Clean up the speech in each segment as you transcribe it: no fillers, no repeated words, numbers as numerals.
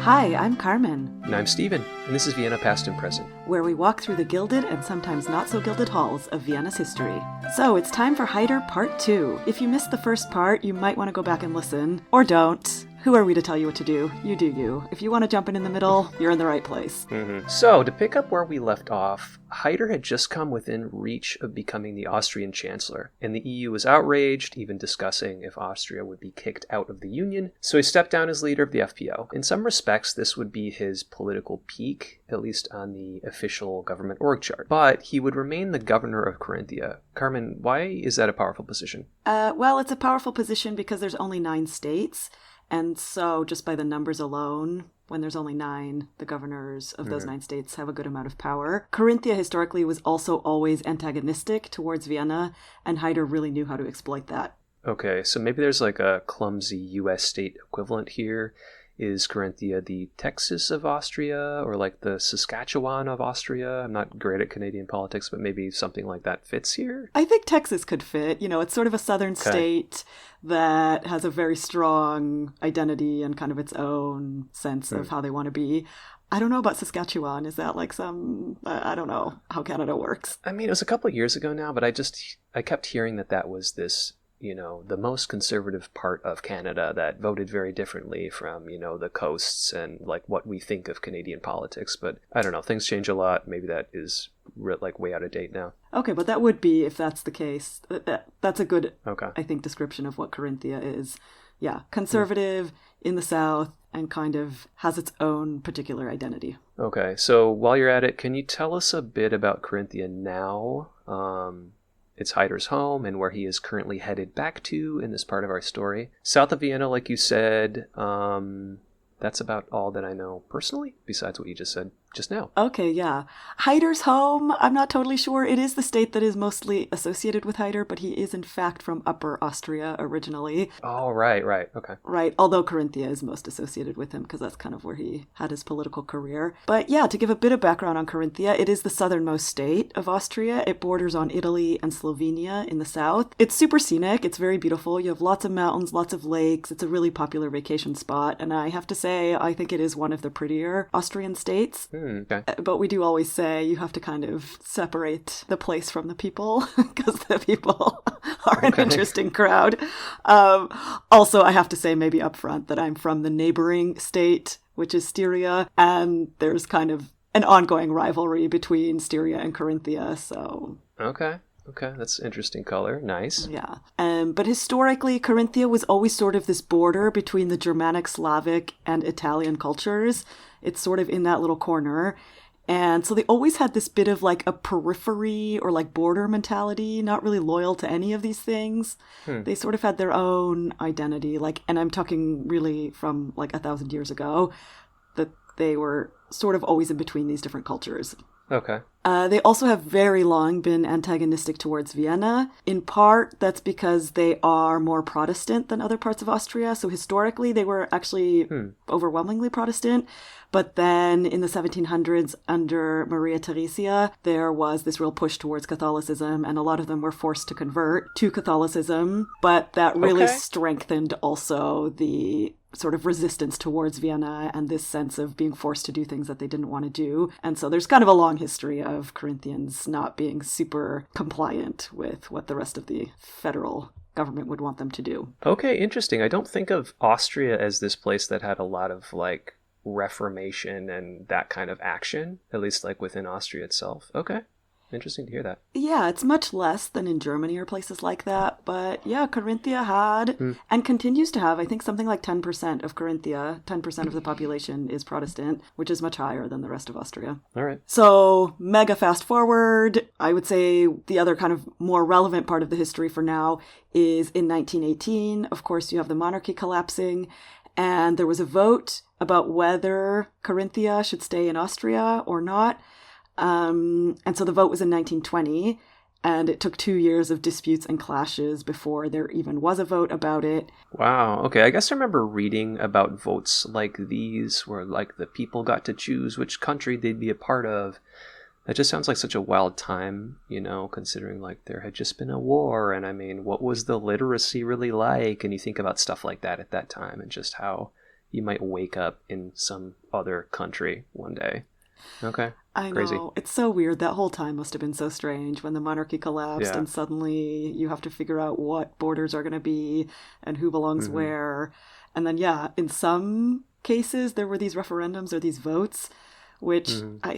Hi, I'm Carmen. And I'm Steven, and this is Vienna Past and Present, where we walk through the gilded and sometimes not so gilded halls of Vienna's history. So it's time for Haider Part 2. If you missed the first part, you might want to go back and listen. Or don't. Who are we to tell you what to do? You do you. If you want to jump in the middle, you're in the right place. So, to pick up where we left off, Haider had just come within reach of becoming the Austrian Chancellor, and the EU was outraged, even discussing if Austria would be kicked out of the Union, so he stepped down as leader of the FPO. In some respects, this would be his political peak, at least on the official government org chart. But he would remain the governor of Carinthia. Carmen, why is that a powerful position? Well, it's a powerful position because there's only 9 states. And so just by the numbers alone, when there's only 9, the governors of those 9 states have a good amount of power. Carinthia historically was also always antagonistic towards Vienna, and Haider really knew how to exploit that. Okay, so maybe there's like a clumsy US state equivalent here. Is Carinthia the Texas of Austria, or like the Saskatchewan of Austria? I'm not great at Canadian politics, but maybe something like that fits here? I think Texas could fit. You know, it's sort of a southern state that has a very strong identity and kind of its own sense of how they want to be. I don't know about Saskatchewan. Is that like some, I don't know how Canada works. I mean, it was a couple of years ago now, but I kept hearing that was this, the most conservative part of Canada that voted very differently from, the coasts and like what we think of Canadian politics. But I don't know, things change a lot. Maybe that is like way out of date now. Okay, but that would be, if that's the case, that's a good, I think, description of what Carinthia is. Yeah, conservative in the south and kind of has its own particular identity. Okay, so while you're at it, can you tell us a bit about Carinthia now? It's Haider's home and where he is currently headed back to in this part of our story. South of Vienna, like you said, that's about all that I know personally, besides what you just said just now. Okay, yeah. Haider's home, I'm not totally sure. It is the state that is mostly associated with Haider, but he is in fact from Upper Austria originally. Oh, right, okay. Right, although Carinthia is most associated with him because that's kind of where he had his political career. But yeah, to give a bit of background on Carinthia, it is the southernmost state of Austria. It borders on Italy and Slovenia in the south. It's super scenic. It's very beautiful. You have lots of mountains, lots of lakes. It's a really popular vacation spot. And I have to say, I think it is one of the prettier Austrian states. Okay. But we do always say you have to kind of separate the place from the people because the people are an interesting crowd. Also, I have to say maybe up front that I'm from the neighboring state, which is Styria, and there's kind of an ongoing rivalry between Styria and Carinthia, so... Okay, that's interesting color. Nice. Yeah. But historically, Carinthia was always sort of this border between the Germanic, Slavic, and Italian cultures. It's sort of in that little corner. And so they always had this bit of like a periphery or like border mentality, not really loyal to any of these things. They sort of had their own identity, and I'm talking really from like 1,000 years ago, that they were sort of always in between these different cultures. Okay. They also have very long been antagonistic towards Vienna. In part, that's because they are more Protestant than other parts of Austria. So historically, they were actually overwhelmingly Protestant. But then in the 1700s, under Maria Theresia, there was this real push towards Catholicism, and a lot of them were forced to convert to Catholicism. But that really strengthened also the sort of resistance towards Vienna and this sense of being forced to do things that they didn't want to do. And so there's kind of a long history of Carinthians not being super compliant with what the rest of the federal government would want them to do. Okay, interesting. I don't think of Austria as this place that had a lot of like Reformation and that kind of action, at least like within Austria itself. Okay. Interesting to hear that. Yeah, it's much less than in Germany or places like that. But yeah, Carinthia had and continues to have, I think, something like 10% of Carinthia, 10% of the population is Protestant, which is much higher than the rest of Austria. All right. So mega fast forward, I would say the other kind of more relevant part of the history for now is in 1918. Of course, you have the monarchy collapsing. And there was a vote about whether Carinthia should stay in Austria or not. And so the vote was in 1920, and it took 2 years of disputes and clashes before there even was a vote about it. Wow. Okay. I guess I remember reading about votes like these where like the people got to choose which country they'd be a part of. That just sounds like such a wild time, considering like there had just been a war. And I mean, what was the literacy really like? And you think about stuff like that at that time and just how, you might wake up in some other country one day. Okay. I know. Crazy. It's so weird. That whole time must have been so strange when the monarchy collapsed and suddenly you have to figure out what borders are going to be and who belongs where. And then, in some cases, there were these referendums or these votes, which,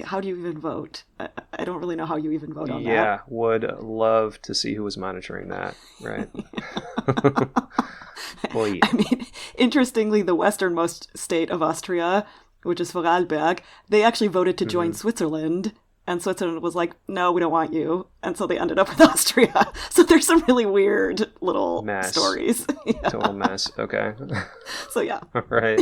how do you even vote? I don't really know how you even vote on that. Yeah, would love to see who was monitoring that, right? Boy. I mean, interestingly, the westernmost state of Austria, which is Vorarlberg, they actually voted to join Switzerland. And Switzerland was like, no, we don't want you. And so they ended up with Austria. So there's some really weird little stories. Total mess. Okay. So yeah. All right.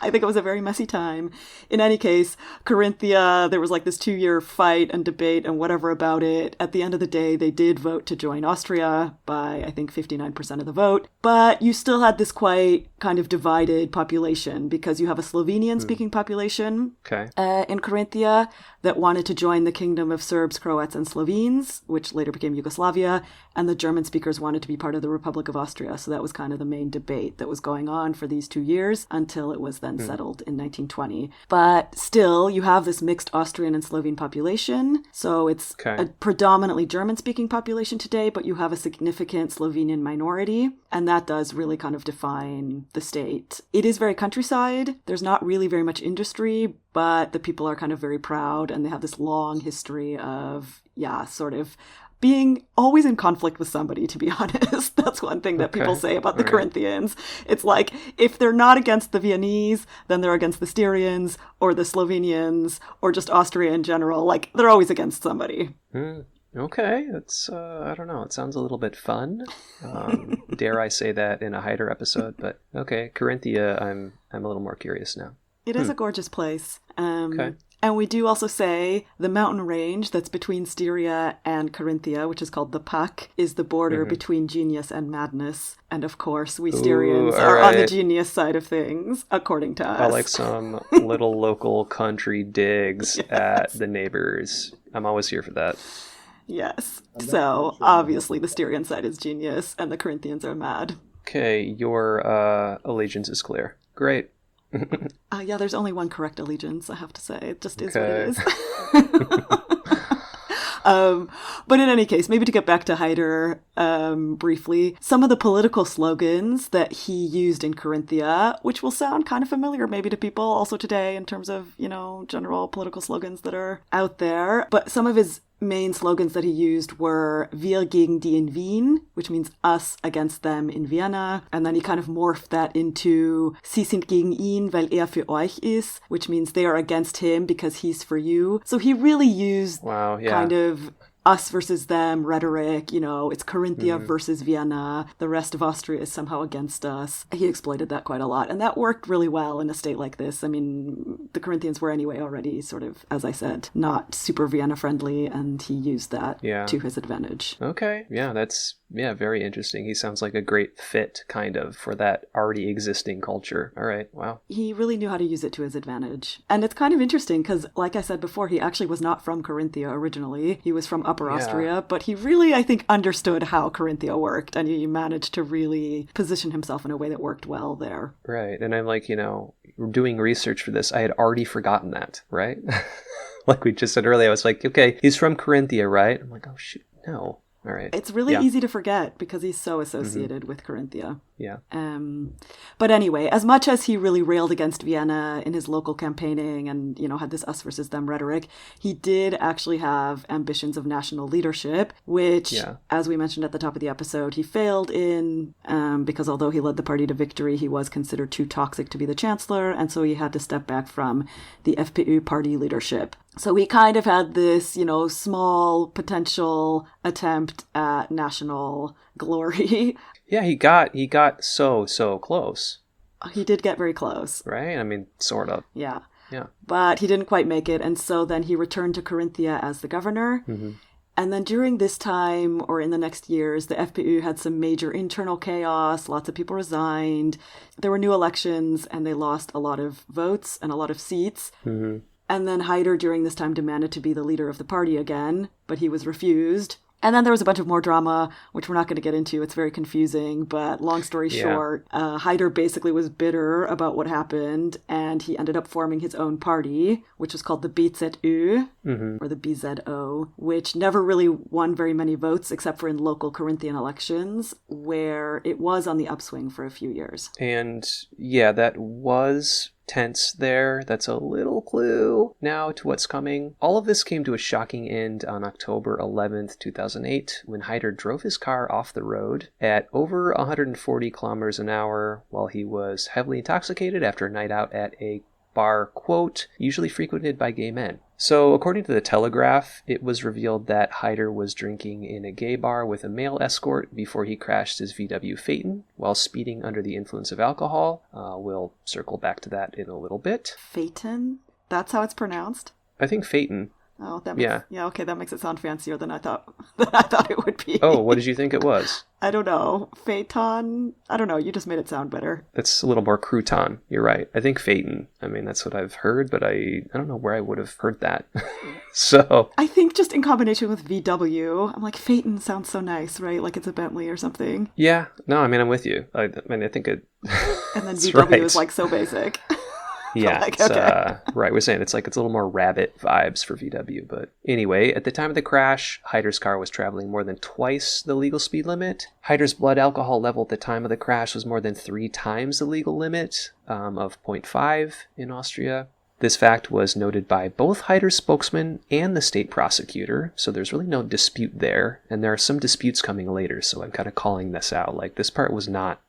I think it was a very messy time. In any case, Carinthia, there was like this 2-year fight and debate and whatever about it. At the end of the day, they did vote to join Austria by, I think, 59% of the vote. But you still had this quite kind of divided population because you have a Slovenian-speaking population in Carinthia that wanted to join the kingdom of Serbs, Croats, and Slovenes, which later became Yugoslavia, and the German speakers wanted to be part of the Republic of Austria. So that was kind of the main debate that was going on for these 2 years until it was then settled in 1920. But still, you have this mixed Austrian and Slovene population. So it's a predominantly German-speaking population today, but you have a significant Slovenian minority, and that does really kind of define the state. It is very countryside. There's not really very much industry, but the people are kind of very proud, and they have this long history of, sort of being always in conflict with somebody, to be honest. That's one thing that people say about the Carinthians. It's like, if they're not against the Viennese, then they're against the Styrians, or the Slovenians, or just Austria in general. Like, they're always against somebody. Okay, that's, I don't know, it sounds a little bit fun. Dare I say that in a Haider episode, but okay, Carinthia, I'm a little more curious now. It is a gorgeous place. And we do also say the mountain range that's between Styria and Carinthia, which is called the Pack, is the border between genius and madness. And of course, we Styrians are on the genius side of things, according to us. I like some little local country digs at the neighbors. I'm always here for that. Yes. So, obviously, the Styrian side is genius, and the Carinthians are mad. Okay, your allegiance is clear. Great. There's only one correct allegiance, I have to say. It just is what it is. But in any case, maybe to get back to Haider briefly, some of the political slogans that he used in Carinthia, which will sound kind of familiar maybe to people also today in terms of, general political slogans that are out there. But some of his main slogans that he used were Wir gegen die in Wien, which means us against them in Vienna. And then he kind of morphed that into Sie sind gegen ihn, weil für euch ist, which means they are against him because he's for you. So he really used kind of us versus them rhetoric, it's Carinthia versus Vienna. The rest of Austria is somehow against us. He exploited that quite a lot. And that worked really well in a state like this. I mean, the Carinthians were anyway already sort of, as I said, not super Vienna friendly. And he used that to his advantage. Okay. Yeah, that's very interesting. He sounds like a great fit kind of for that already existing culture. All right. Wow. He really knew how to use it to his advantage. And it's kind of interesting because, like I said before, he actually was not from Carinthia originally. He was from Upper Austria, but he really, I think, understood how Carinthia worked, and he managed to really position himself in a way that worked well there. Right. And I'm like, doing research for this, I had already forgotten that, right? Like we just said earlier, I was like, okay, he's from Carinthia, right? I'm like, oh, shoot, no. All right. It's really easy to forget because he's so associated with Carinthia. Yeah. But anyway, as much as he really railed against Vienna in his local campaigning and, had this us versus them rhetoric, he did actually have ambitions of national leadership, which, as we mentioned at the top of the episode, he failed in because although he led the party to victory, he was considered too toxic to be the chancellor. And so he had to step back from the FPÖ party leadership. So he kind of had this, small potential attempt at national glory. Yeah, he got so close. He did get very close. Right? I mean, sort of. Yeah. But he didn't quite make it. And so then he returned to Carinthia as the governor. And then during this time, or in the next years, the FPÖ had some major internal chaos. Lots of people resigned. There were new elections, and they lost a lot of votes and a lot of seats. And then Haider during this time demanded to be the leader of the party again, but he was refused. And then there was a bunch of more drama, which we're not going to get into. It's very confusing, but long story short, Haider basically was bitter about what happened, and he ended up forming his own party, which was called the BZÖ, or the BZO, which never really won very many votes except for in local Carinthian elections, where it was on the upswing for a few years. And yeah, that was tense there. That's a little clue now to what's coming. All of this came to a shocking end on October 11th, 2008, when Haider drove his car off the road at over 140 kilometers an hour while he was heavily intoxicated after a night out at a bar, quote, usually frequented by gay men. So, according to the Telegraph, it was revealed that Haider was drinking in a gay bar with a male escort before he crashed his VW Phaeton while speeding under the influence of alcohol. We'll circle back to that in a little bit. Phaeton? That's how it's pronounced? I think Phaeton. Oh, that makes, yeah, okay, that makes it sound fancier than I thought it would be. Oh, what did you think it was? I don't know. Phaeton? I don't know. You just made it sound better. That's a little more crouton. You're right. I think Phaeton. I mean, that's what I've heard, but I don't know where I would have heard that. So I think just in combination with VW, I'm like, Phaeton sounds so nice, right? Like it's a Bentley or something. Yeah. No, I mean, I'm with you. I mean, I think it... And then VW is like so basic. Yeah, like, it's, okay. Right. We're saying it's a little more rabbit vibes for VW. But anyway, at the time of the crash, Haider's car was traveling more than twice the legal speed limit. Haider's blood alcohol level at the time of the crash was more than 3 times the legal limit of 0.5 in Austria. This fact was noted by both Haider's spokesman and the state prosecutor, so there's really no dispute there. And there are some disputes coming later, so I'm kind of calling this out. Like, this part was not,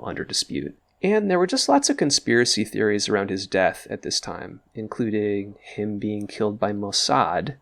under dispute. And there were just lots of conspiracy theories around his death at this time, including him being killed by Mossad.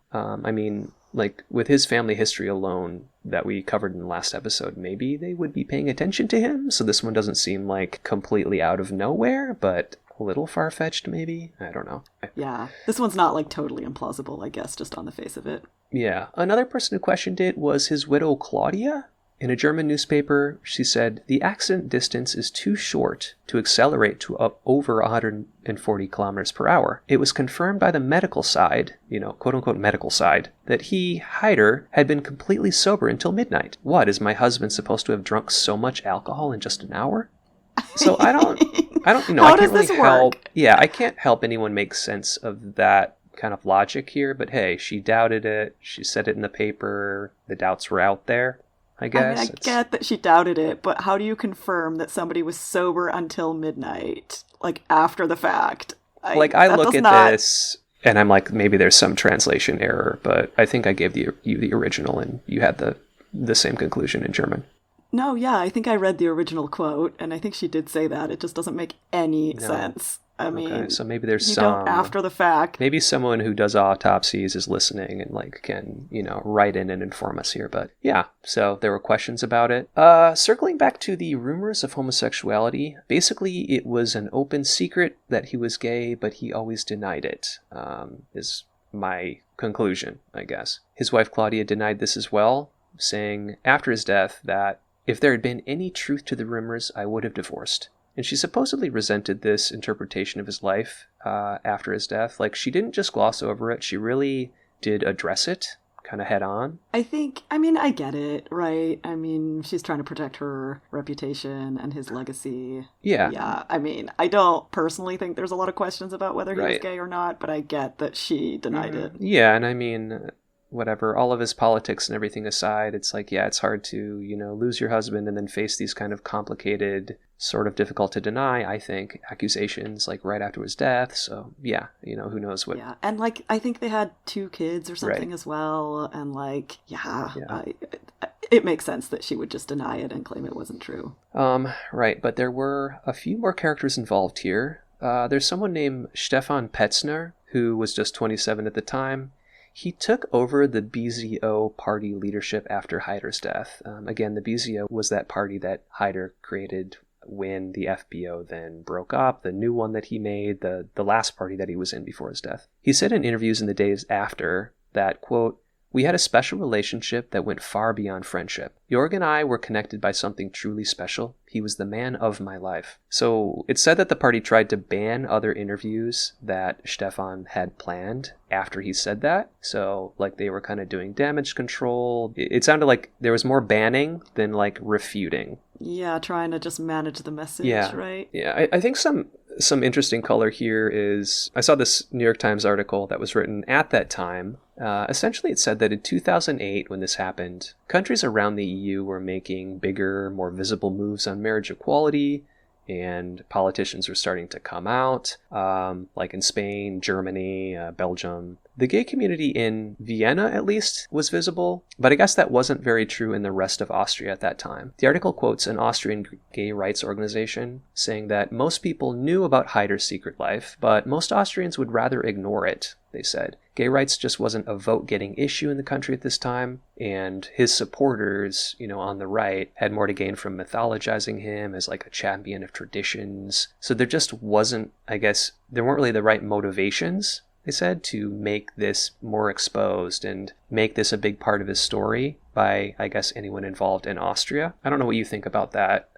With his family history alone that we covered in the last episode, maybe they would be paying attention to him, so this one doesn't seem like completely out of nowhere, but a little far-fetched maybe? I don't know. Yeah, this one's not totally implausible, I guess, just on the face of it. Yeah. Another person who questioned it was his widow Claudia. In a German newspaper, she said, the accident distance is too short to accelerate to up over 140 kilometers per hour. It was confirmed by the medical side, quote-unquote medical side, that he, Haider, had been completely sober until midnight. What, is my husband supposed to have drunk so much alcohol in just an hour? So I don't, How I can't does really this help. work? Yeah, I can't help anyone make sense of that kind of logic here, but hey, she doubted it. She said it in the paper. The doubts were out there. I guess. I get that she doubted it, but how do you confirm that somebody was sober until midnight? After the fact? I look at this, and I'm like, maybe there's some translation error, but I think I gave you the original, and you had the same conclusion in German. No, yeah, I think I read the original quote, and I think she did say that. It just doesn't make any sense. I mean, so maybe there's don't after the fact. Maybe someone who does autopsies is listening and can write in and inform us here. But yeah, so there were questions about it. Circling back to the rumors of homosexuality, basically it was an open secret that he was gay, but he always denied it. Is my conclusion, I guess. His wife Claudia denied this as well, saying after his death that if there had been any truth to the rumors, I would have divorced. And she supposedly resented this interpretation of his life after his death. She didn't just gloss over it. She really did address it kind of head on. I get it, right? She's trying to protect her reputation and his legacy. Yeah. Yeah, I don't personally think there's a lot of questions about whether he was gay or not, but I get that she denied it. Yeah, and whatever, all of his politics and everything aside, it's it's hard to, lose your husband and then face these kind of complicated, sort of difficult to deny, I think, accusations right after his death. So yeah, who knows what. Yeah, and I think they had 2 kids or something as well, and it makes sense that she would just deny it and claim it wasn't true. Right, but there were a few more characters involved here. There's someone named Stefan Petzner, who was just 27 at the time. He took over the BZO party leadership after Haider's death. Again, the BZO was that party that Haider created when the FBO then broke up, the new one that he made, the last party that he was in before his death. He said in interviews in the days after that, quote, We had a special relationship that went far beyond friendship. Jorg and I were connected by something truly special. He was the man of my life. So it's said that the party tried to ban other interviews that Stefan had planned after he said that. So like they were kind of doing damage control. It sounded like there was more banning than like refuting. Yeah, trying to just manage the message, right? Yeah, I think some interesting color here is, I saw this New York Times article that was written at that time. Essentially, it said that in 2008, when this happened, countries around the EU were making bigger, more visible moves on marriage equality, and politicians were starting to come out, like in Spain, Germany, Belgium. The gay community in Vienna, at least, was visible, but I guess that wasn't very true in the rest of Austria at that time. The article quotes an Austrian gay rights organization saying that most people knew about Haider's secret life, but most Austrians would rather ignore it, they said. Gay rights just wasn't a vote-getting issue in the country at this time, and his supporters, on the right, had more to gain from mythologizing him as like a champion of traditions. So there just wasn't, I guess, there weren't really the right motivations, they said, to make this more exposed and make this a big part of his story by, I guess, anyone involved in Austria. I don't know what you think about that,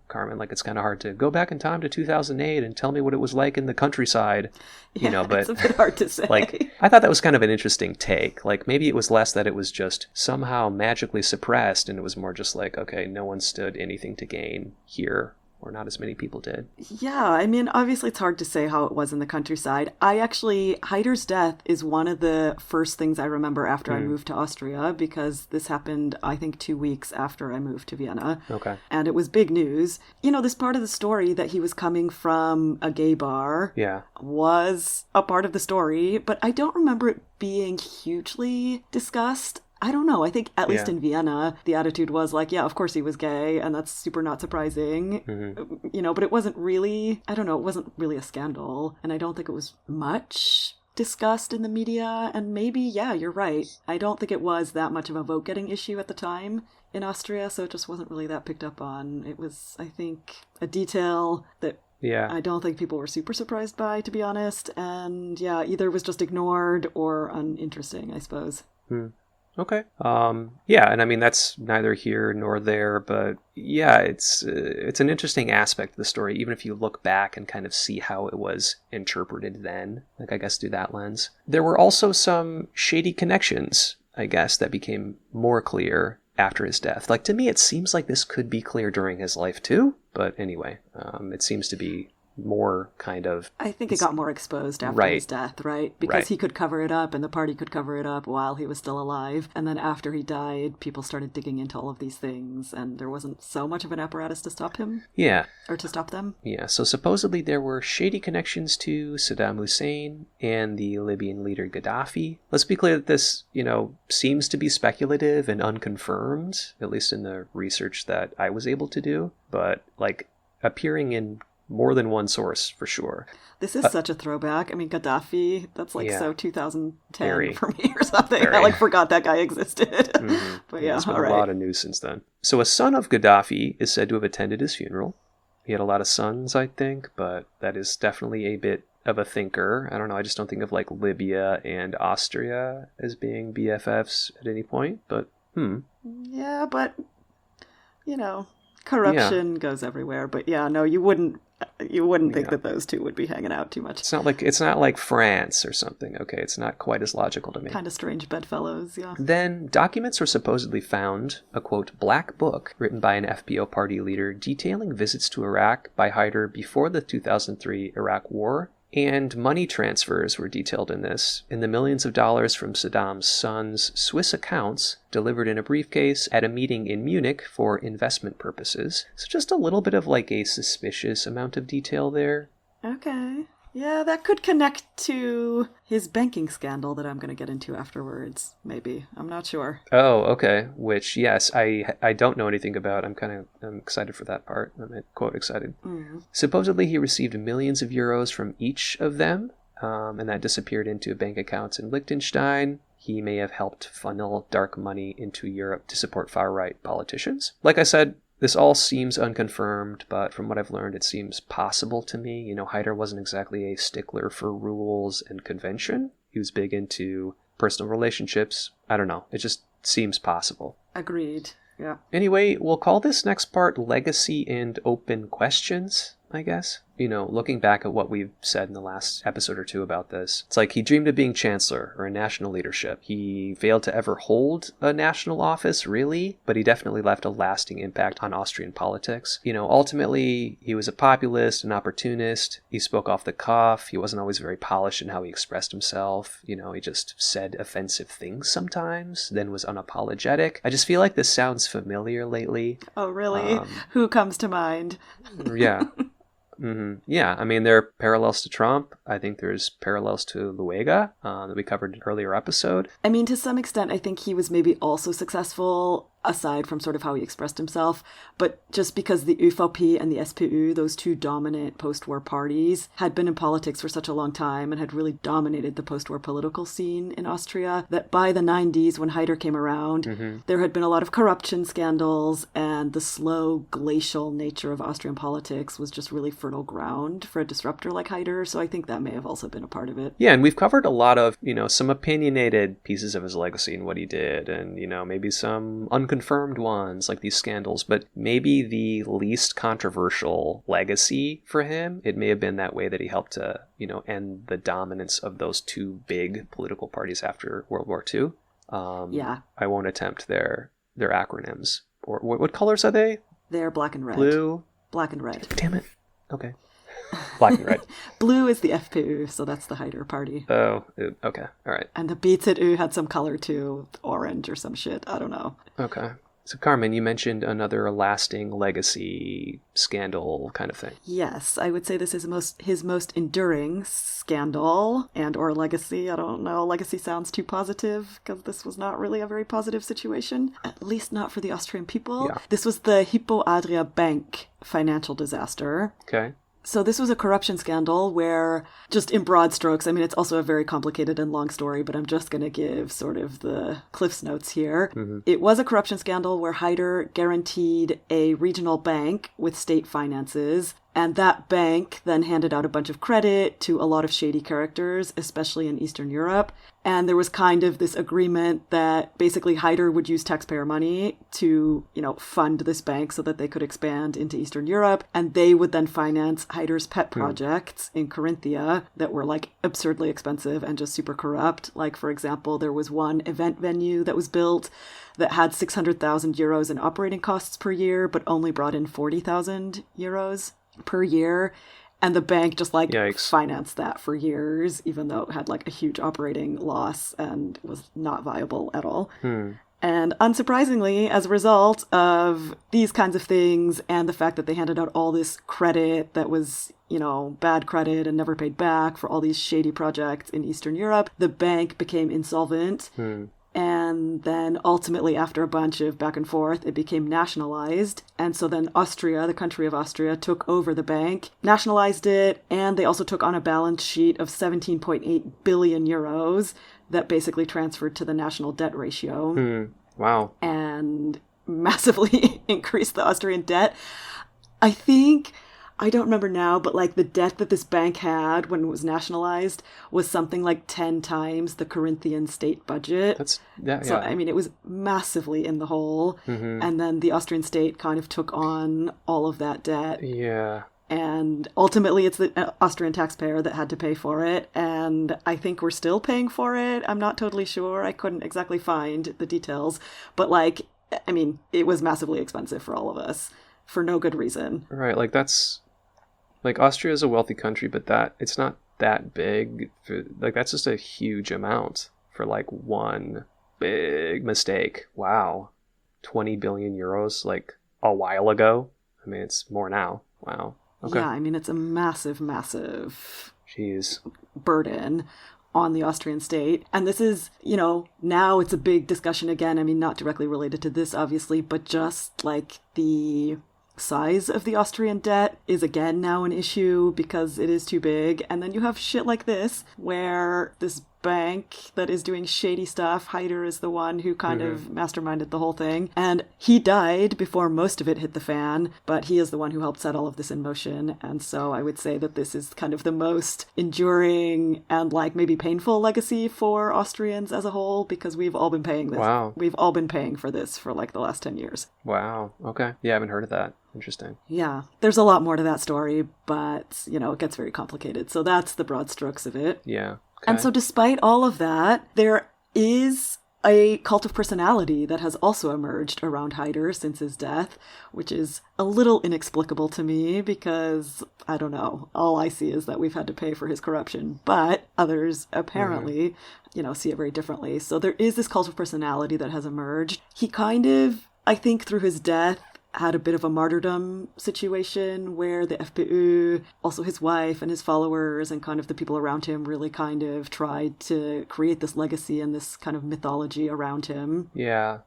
Carmen. Like, it's kind of hard to go back in time to 2008 and tell me what it was like in the countryside, but it's a bit hard to say. Like, I thought that was kind of an interesting take. Like, maybe it was less that it was just somehow magically suppressed, and it was more just like, okay, no one stood anything to gain here, or not as many people did. Yeah, I mean, obviously it's hard to say how it was in the countryside. Haider's death is one of the first things I remember after I moved to Austria, because this happened, I think, 2 weeks after I moved to Vienna. Okay. And it was big news. This part of the story that he was coming from a gay bar was a part of the story, but I don't remember it being hugely discussed. I don't know. I think at least in Vienna, the attitude was like, yeah, of course he was gay, and that's super not surprising. Mm-hmm. But it wasn't really, I don't know, it wasn't really a scandal. And I don't think it was much discussed in the media. And maybe, yeah, you're right. I don't think it was that much of a vote-getting issue at the time in Austria, so it just wasn't really that picked up on. It was, I think, a detail that I don't think people were super surprised by, to be honest. And yeah, either it was just ignored or uninteresting, I suppose. Okay. And I mean, that's neither here nor there, but yeah, it's an interesting aspect of the story, even if you look back and kind of see how it was interpreted then, like, I guess, through that lens. There were also some shady connections, I guess, that became more clear after his death. Like, to me, it seems like this could be clear during his life too, but anyway, it seems to be more kind of... I think it got more exposed after his death, right? Because he could cover it up and the party could cover it up while he was still alive. And then after he died, people started digging into all of these things, and there wasn't so much of an apparatus to stop him. Yeah. Or to stop them. Yeah, so supposedly there were shady connections to Saddam Hussein and the Libyan leader Gaddafi. Let's be clear that this, seems to be speculative and unconfirmed, at least in the research that I was able to do, but, like, appearing in more than one source, for sure. This is such a throwback. I mean, Gaddafi, that's like so 2010 for me or something. Very. I forgot that guy existed. Mm-hmm. But There's been a lot of news since then. So a son of Gaddafi is said to have attended his funeral. He had a lot of sons, I think, but that is definitely a bit of a thinker. I don't know, I just don't think of like Libya and Austria as being BFFs at any point, but Yeah, but, corruption goes everywhere. But yeah, no, you wouldn't think that those two would be hanging out too much. It's not like France or something. Okay, it's not quite as logical to me. Kind of strange bedfellows, yeah. Then documents were supposedly found, a quote, black book written by an FPO party leader detailing visits to Iraq by Haider before the 2003 Iraq War. And money transfers were detailed in this, in the millions of dollars from Saddam's son's Swiss accounts, delivered in a briefcase at a meeting in Munich for investment purposes. So just a little bit of like a suspicious amount of detail there. Okay. Yeah, that could connect to his banking scandal that I'm going to get into afterwards, maybe. I'm not sure. Oh, okay. Which, yes, I don't know anything about. I'm excited for that part. I'm, quote, excited. Mm. Supposedly, he received millions of euros from each of them, and that disappeared into bank accounts in Liechtenstein. He may have helped funnel dark money into Europe to support far-right politicians. Like I said, this all seems unconfirmed, but from what I've learned, it seems possible to me. Haider wasn't exactly a stickler for rules and convention. He was big into personal relationships. I don't know. It just seems possible. Agreed. Yeah. Anyway, we'll call this next part Legacy and Open Questions, I guess. Looking back at what we've said in the last episode or two about this, it's like he dreamed of being chancellor or in national leadership. He failed to ever hold a national office, really, but he definitely left a lasting impact on Austrian politics. Ultimately, he was a populist, an opportunist. He spoke off the cuff. He wasn't always very polished in how he expressed himself. He just said offensive things sometimes, then was unapologetic. I just feel like this sounds familiar lately. Oh, really? Who comes to mind? Yeah. Mm-hmm. Yeah, I mean, there are parallels to Trump. I think there's parallels to Luega that we covered in an earlier episode. I mean, to some extent, I think he was maybe also successful, aside from sort of how he expressed himself. But just because the ÖVP and the SPÖ, those two dominant post-war parties, had been in politics for such a long time and had really dominated the post-war political scene in Austria, that by the 90s, when Haider came around, there had been a lot of corruption scandals, and the slow, glacial nature of Austrian politics was just really fertile ground for a disruptor like Haider. So I think that may have also been a part of it. Yeah, and we've covered a lot of, some opinionated pieces of his legacy and what he did, and, maybe some unconfirmed ones like these scandals, but maybe the least controversial legacy for him, it may have been that way that he helped to, end the dominance of those two big political parties after World War II. Yeah. I won't attempt their acronyms. Or what colors are they? They're black and red. Blue? Black and red. Damn it. Okay. Black and red. Blue is the FPÖ, so that's the Haider party. Oh, okay. All right. And the BZÖ had some color too, orange or some shit. I don't know. Okay. So, Carmen, you mentioned another lasting legacy scandal kind of thing. Yes, I would say this is his most enduring scandal and or legacy. I don't know. Legacy sounds too positive because this was not really a very positive situation, at least not for the Austrian people. Yeah. This was the Hypo Adria Bank financial disaster. Okay. So this was a corruption scandal where, just in broad strokes, I mean, it's also a very complicated and long story, but I'm just going to give sort of the Cliff's Notes here. Mm-hmm. It was a corruption scandal where Haider guaranteed a regional bank with state finances, and that bank then handed out a bunch of credit to a lot of shady characters, especially in Eastern Europe. And there was kind of this agreement that basically Haider would use taxpayer money to, fund this bank so that they could expand into Eastern Europe. And they would then finance Haider's pet projects in Carinthia that were like absurdly expensive and just super corrupt. Like, for example, there was one event venue that was built that had 600,000 euros in operating costs per year, but only brought in 40,000 euros per year. And the bank just Yikes. financed that for years, even though it had a huge operating loss and was not viable at all. And unsurprisingly, as a result of these kinds of things and the fact that they handed out all this credit that was, bad credit and never paid back for all these shady projects in Eastern Europe, the bank became insolvent. And then ultimately, after a bunch of back and forth, it became nationalized. And so then Austria, the country of Austria, took over the bank, nationalized it, and they also took on a balance sheet of 17.8 billion euros that basically transferred to the national debt ratio. Wow. And massively increased the Austrian debt. I don't remember now, but the debt that this bank had when it was nationalized was something like 10 times the Corinthian state budget. So, I mean, it was massively in the hole. And then the Austrian state kind of took on all of that debt. Yeah. And ultimately, it's the Austrian taxpayer that had to pay for it. And I think we're still paying for it. I'm not totally sure. I couldn't exactly find the details. But it was massively expensive for all of us for no good reason. Right. That's... Austria is a wealthy country, but it's not that big. That's just a huge amount for one big mistake. Wow. 20 billion euros a while ago. I mean, it's more now. Wow. Okay. Yeah, I mean, it's a massive, massive Jeez. burden on the Austrian state. And this is, now it's a big discussion again. I mean, not directly related to this, obviously, but just the size of the Austrian debt is again now an issue because it is too big. And then you have shit like this where this bank that is doing shady stuff. Haider is the one who kind of masterminded the whole thing. And he died before most of it hit the fan, but he is the one who helped set all of this in motion. And so I would say that this is kind of the most enduring and like maybe painful legacy for Austrians as a whole, because we've all been paying this. Wow. We've all been paying for this for like the last 10 years. Wow. Okay. Yeah, I haven't heard of that. Interesting. Yeah. There's a lot more to that story, but, you know, it gets very complicated. So that's the broad strokes of it. Yeah. Okay. And so despite all of that, there is a cult of personality that has also emerged around Haider since his death, which is a little inexplicable to me because, I don't know, all I see is that we've had to pay for his corruption. But others apparently, you know, see it very differently. So there is this cult of personality that has emerged. He kind of, I think through his death, had a bit of a martyrdom situation where the FPÖ, also his wife and his followers and kind of the people around him really kind of tried to create this legacy and this kind of mythology around him. Yeah.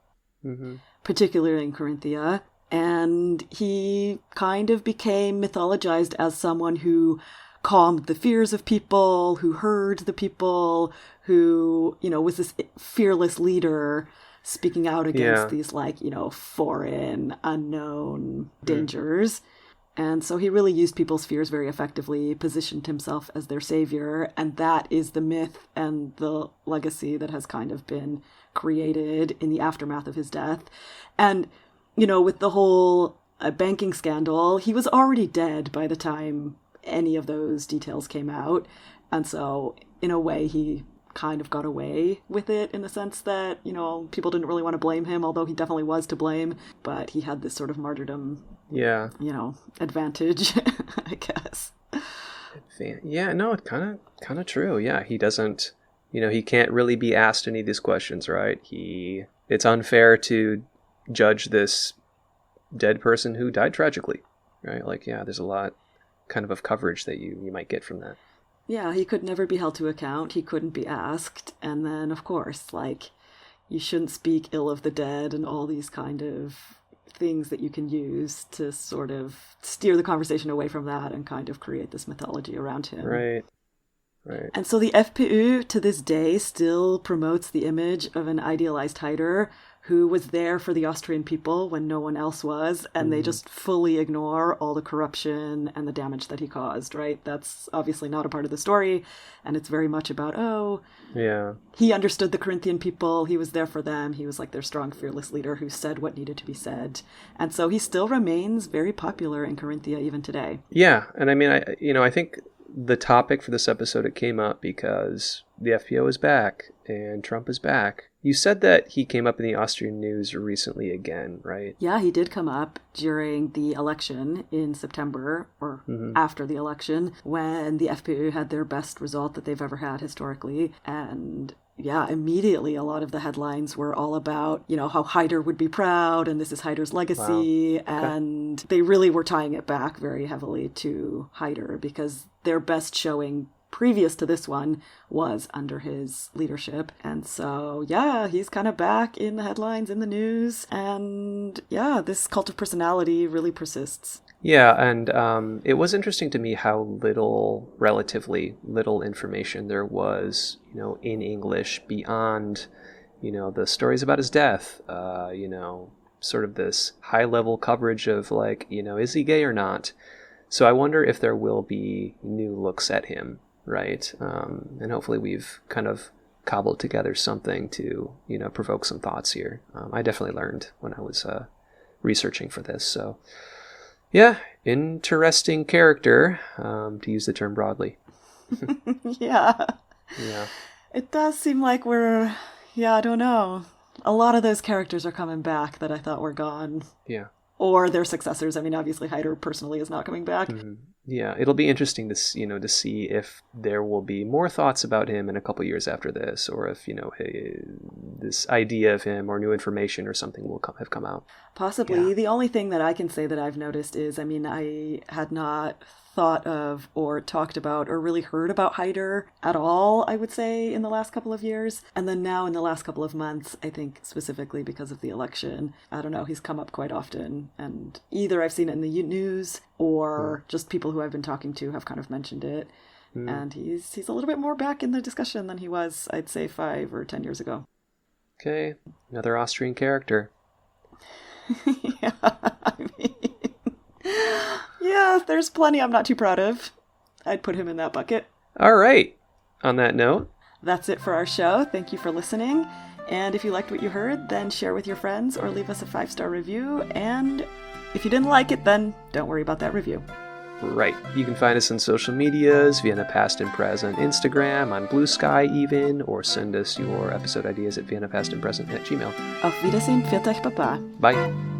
Particularly in Carinthia. And he kind of became mythologized as someone who calmed the fears of people, who heard the people, who, you know, was this fearless leader speaking out against these, like, you know, foreign, unknown dangers. And so he really used people's fears very effectively, positioned himself as their savior. And that is the myth and the legacy that has kind of been created in the aftermath of his death. And, you know, with the whole banking scandal, he was already dead by the time any of those details came out. And so, in a way, he kind of got away with it in the sense that, you know, people didn't really want to blame him, although he definitely was to blame, but he had this sort of martyrdom, you know, advantage, I guess. Yeah, no, it's kind of true. Yeah, he doesn't, you know, he can't really be asked any of these questions, right? It's unfair to judge this dead person who died tragically, right? Like, yeah, there's a lot kind of coverage that you might get from that. Yeah, he could never be held to account. He couldn't be asked. And then, of course, like, you shouldn't speak ill of the dead and all these kind of things that you can use to sort of steer the conversation away from that and kind of create this mythology around him. Right. And so the FPÖ to this day still promotes the image of an idealized Haider who was there for the Austrian people when no one else was, and they just fully ignore all the corruption and the damage that he caused, right? That's obviously not a part of the story, and it's very much about, he understood the Corinthian people, he was there for them, he was like their strong, fearless leader who said what needed to be said. And so he still remains very popular in Carinthia even today. Yeah, and I mean, I think the topic for this episode, it came up because the FPÖ is back and Trump is back. You said that he came up in the Austrian news recently again, right? Yeah, he did come up during the election in September, or after the election, when the FPÖ had their best result that they've ever had historically. And yeah, immediately a lot of the headlines were all about, you know, how Haider would be proud and this is Haider's legacy. Wow. Okay. And they really were tying it back very heavily to Haider because their best showing previous to this one was under his leadership. And so, yeah, he's kind of back in the headlines, in the news. And yeah, this cult of personality really persists. Yeah, and it was interesting to me how relatively little information there was, you know, in English beyond, you know, the stories about his death, you know, sort of this high-level coverage of, like, you know, is he gay or not? So I wonder if there will be new looks at him, right? And hopefully we've kind of cobbled together something to, you know, provoke some thoughts here. I definitely learned when I was researching for this, so... Yeah, interesting character, to use the term broadly. Yeah. It does seem like I don't know. A lot of those characters are coming back that I thought were gone. Yeah. Or their successors. I mean, obviously, Haider personally is not coming back. Mm-hmm. Yeah, it'll be interesting to see if there will be more thoughts about him in a couple years after this, or if, you know, this idea of him or new information or something will have come out. Possibly. Yeah. The only thing that I can say that I've noticed is, I mean, I had not thought of or talked about or really heard about Haider at all, I would say, in the last couple of years. And then now in the last couple of months, I think specifically because of the election, I don't know, he's come up quite often. And either I've seen it in the news or just people who I've been talking to have kind of mentioned it. And he's a little bit more back in the discussion than he was, I'd say, 5 or 10 years ago. Okay, another Austrian character. Yeah, I mean, yeah, there's plenty I'm not too proud of. I'd put him in that bucket. All right. On that note, that's it for our show. Thank you for listening. And if you liked what you heard, then share with your friends or leave us a 5-star review. And if you didn't like it, then don't worry about that review. Right. You can find us on social medias, Vienna Past and Present, Instagram, on Blue Sky even, or send us your episode ideas at viennapastandpresent@gmail.com. Auf Wiedersehen, Viert euch, Baba. Bye.